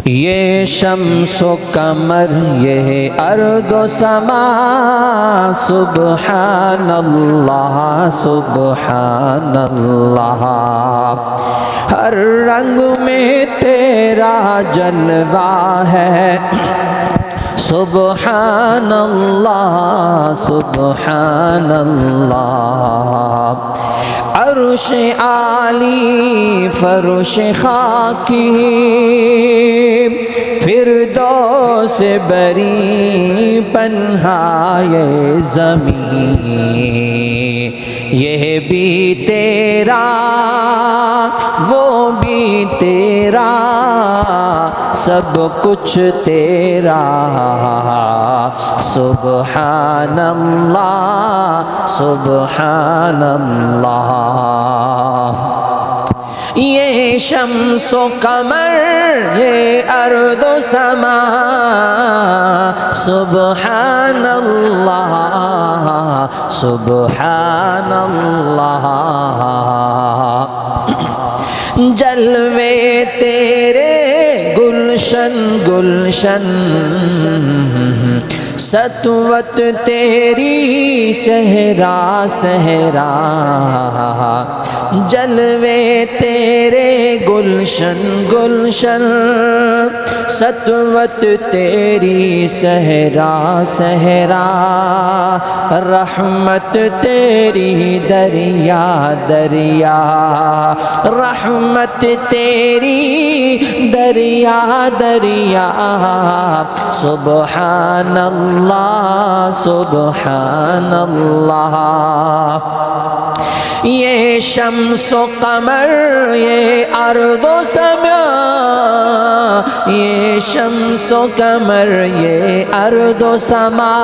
یہ شمس و قمر یہ ارض و سما سبحان اللہ سبحان اللہ، ہر رنگ میں تیرا جلوہ ہے سبحان اللہ سبحان اللہ، عرش عالی فرش خاکی فردوس بری پنہائے زمین، یہ بھی تیرا وہ بھی تیرا سب کچھ تیرا سبحان اللہ سبحان اللہ، یہ شمس و قمر یہ ارض و سما سبحان اللہ سبحان اللہ، جلوے تیرے گلشن گلشن، سطوت تیری صحرا صحرا، جلوے تیرے گلشن گلشن، سطوت تیری صحرا صحرا، رحمت تیری دریا دریا، رحمت تیری دریا دریا، سبحان اللہ سبحان اللہ، یہ شمس و قمر یہ ارض و سما، یہ شمس و قمر یہ ارض و سما،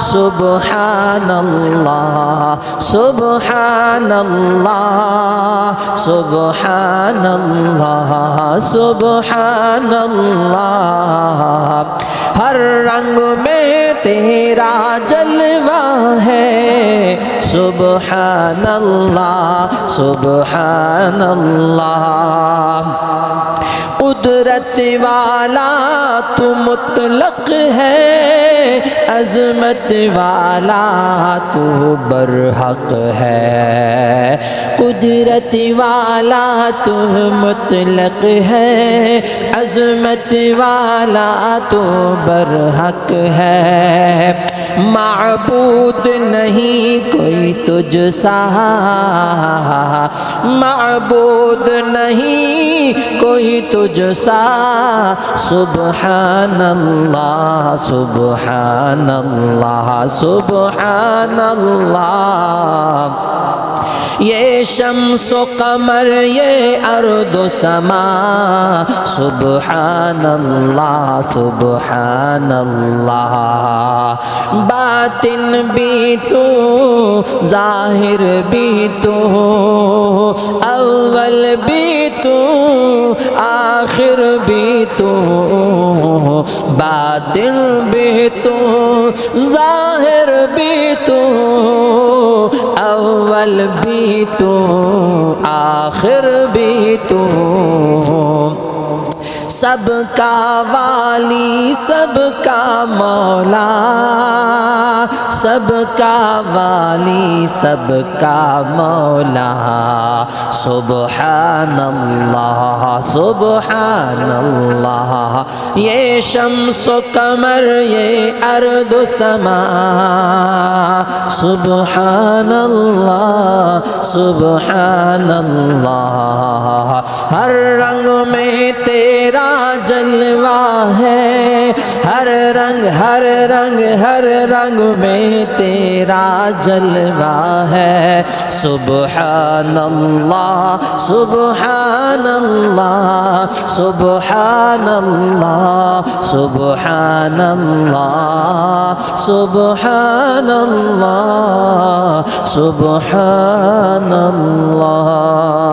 سبحان اللہ سبحان اللہ سبحان اللہ سبحان اللہ، ہر رنگ میں تیرا جلوہ ہے سبحان اللہ سبحان اللہ، قدرت والا تو مطلق ہے، عظمت والا تو برحق ہے، قدرت والا تو مطلق ہے، عظمت والا تو برحق ہے، معبود نہیں کوئی تجھ سا، معبود نہیں کوئی تجھ سا، سبحان اللہ سبحان اللہ سبحان اللہ، یہ شمس و قمر یہ ارض و سما سبحان اللہ سبحان اللہ، باطن بھی تو ظاہر بھی تو، اول بھی تو آخر بھی تو، باطن بھی تو ظاہر بھی تو، اول بھی تو آخر بھی تو، سب کا والی سب کا مولا، سب کا والی سب کا مولا، سبحان اللہ سبحان اللہ، یہ شمس و قمر یہ ارض و سما سبحان اللہ سبحان اللہ، ہر رنگ میں تیرا جلوہ ہے، ہر رنگ ہر رنگ ہر رنگ میں تیرا جلوہ ہے، سبحان اللہ سبحان اللہ سبحان اللہ سبحان اللہ سبحان اللہ سبحان اللہ۔